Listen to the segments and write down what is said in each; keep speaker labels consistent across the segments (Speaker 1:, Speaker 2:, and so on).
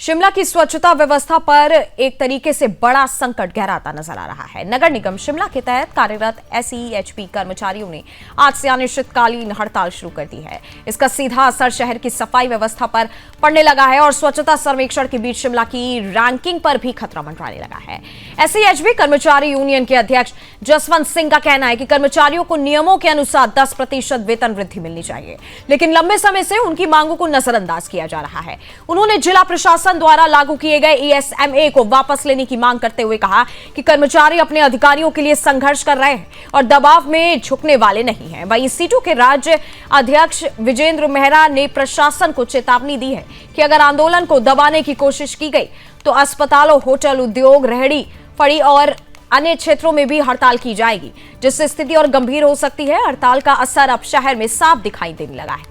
Speaker 1: शिमला की स्वच्छता व्यवस्था पर एक तरीके से बड़ा संकट गहराता नजर आ रहा है। नगर निगम शिमला के तहत कार्यरत एसईएचपी कर्मचारियों ने आज से अनिश्चितकालीन हड़ताल शुरू कर दी है। इसका सीधा असर शहर की सफाई व्यवस्था पर पड़ने लगा है और स्वच्छता सर्वेक्षण के बीच शिमला की रैंकिंग पर भी खतरा मंडराने लगा है। एसईएचपी कर्मचारी यूनियन के अध्यक्ष जसवंत सिंह का कहना है कि कर्मचारियों को नियमों के अनुसार 10% वेतन वृद्धि मिलनी चाहिए, लेकिन लंबे समय से उनकी मांगों को नजरअंदाज किया जा रहा है। उन्होंने जिला प्रशासन द्वारा लागू किए गए ईएसएमए को वापस लेने की मांग करते हुए कहा कि कर्मचारी अपने अधिकारियों के लिए संघर्ष कर रहे हैं और दबाव में झुकने वाले नहीं हैं। वहीं सीटू के राज्य अध्यक्ष विजेंद्र मेहरा ने प्रशासन को चेतावनी दी है कि अगर आंदोलन को दबाने की कोशिश की गई तो अस्पतालों, होटल, उद्योग, रेहड़ी फड़ी और अन्य क्षेत्रों में भी हड़ताल की जाएगी, जिससे स्थिति और गंभीर हो सकती है। हड़ताल का असर अब शहर में साफ दिखाई देने लगा है।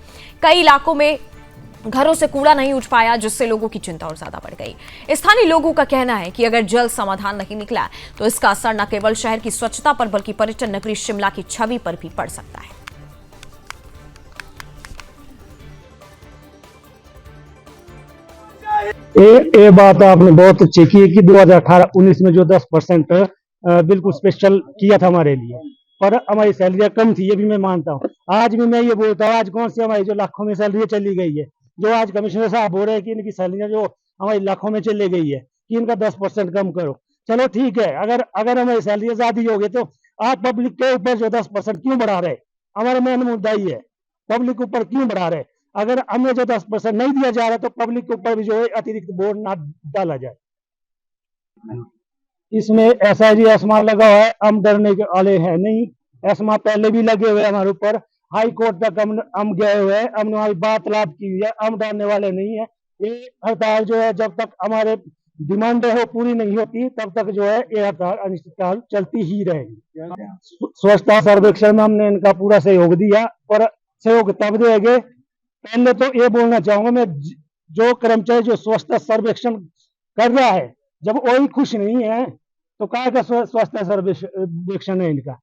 Speaker 1: कई इलाकों में घरों से कूड़ा नहीं उठ पाया, जिससे लोगों की चिंता और ज्यादा बढ़ गई। स्थानीय लोगों का कहना है कि अगर जल्द समाधान नहीं निकला तो इसका असर न केवल शहर की स्वच्छता पर बल्कि पर्यटन नगरी शिमला की छवि पर भी पड़ सकता है।
Speaker 2: ये बात आपने बहुत अच्छी की कि 2018-19 में जो 10% बिल्कुल स्पेशल किया था हमारे लिए, पर हमारी सैलरियां कम थी, ये भी मैं मानता हूँ। आज भी मैं ये बोलता हूँ, आज कौन सी हमारी जो लाखों में सैलरी चली गई है, जो आज कमिश्नर साहब बोल रहे हैं कि इनकी सैलरियां जो हमारी लाखों में चली गई है कि इनका 10% कम करो। चलो ठीक है, अगर हमारी सैलरी ज्यादा होगी तो आप पब्लिक के ऊपर जो 10% क्यों बढ़ा रहे? हमारा मेन मुद्दा ही है, पब्लिक के ऊपर क्यों बढ़ा रहे? अगर हमें जो 10% नहीं दिया जा रहा तो पब्लिक के ऊपर भी जो है अतिरिक्त बोर्ड ना डाला जाए। इसमें एसआईजी एस्मा लगा हुआ है, हम डरने वाले हैं नहीं। एस्मा पहले भी लगे हुए हमारे ऊपर, हाई कोर्ट तक हम गए हुए हैं, हमने हमारी बात लाभ की हुई है, हम डरने वाले नहीं है। ये हड़ताल जो है जब तक हमारे डिमांड है वो पूरी नहीं होती तब तक जो है ये हड़ताल अनिश्चितकाल चलती ही रहेगी। स्वच्छता सर्वेक्षण में हमने इनका पूरा सहयोग दिया, पर सहयोग तब देंगे। पहले तो ये बोलना चाहूंगा मैं, जो कर्मचारी जो स्वच्छता सर्वेक्षण कर रहा है, जब वही खुश नहीं है तो क्या का स्वच्छता सर्वेक्षण है इनका।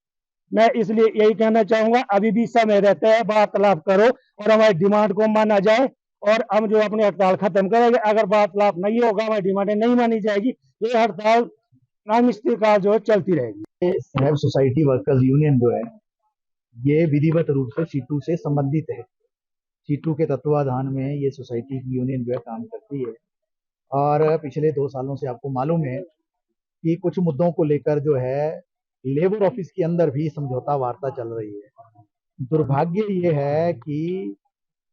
Speaker 2: मैं इसलिए यही कहना चाहूंगा, अभी भी समय रहता है, वार्तालाप करो और हमारी डिमांड को माना जाए और हम जो अपनी हड़ताल खत्म करेंगे। अगर वार्तालाप नहीं होगा, हमारी डिमांडें नहीं मानी जाएगी, ये हड़ताल अनिश्चितकाल जो है चलती रहेगी।
Speaker 3: साहब सोसाइटी वर्कर्स यूनियन जो है ये विधिवत रूप से सीटू से संबंधित है। सीटू के तत्वाधान में ये सोसाइटी की यूनियन जो है काम करती है और पिछले 2 सालों से आपको मालूम है कि कुछ मुद्दों को लेकर जो है लेबर ऑफिस के अंदर भी समझौता वार्ता चल रही है। दुर्भाग्य ये है कि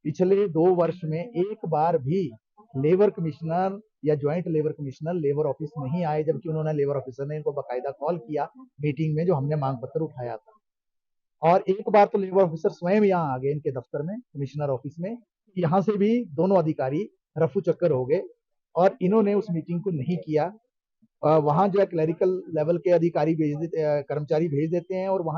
Speaker 3: पिछले 2 वर्ष में एक बार भी लेबर कमिश्नर या joint labour commissioner labour office नहीं आए, जबकि उन्होंने लेबर ऑफिसर ने इनको बाकायदा कॉल किया मीटिंग में जो हमने मांग पत्र उठाया था। और एक बार तो लेबर ऑफिसर स्वयं यहाँ आ गए इनके दफ्तर में, कमिश्नर ऑफिस में। यहाँ से भी दोनों अधिकारी रफू चक्कर हो गए और इन्होंने उस मीटिंग को नहीं किया। वहां जो है क्लरिकल लेवल के अधिकारी कर्मचारी भेज देते हैं और वहां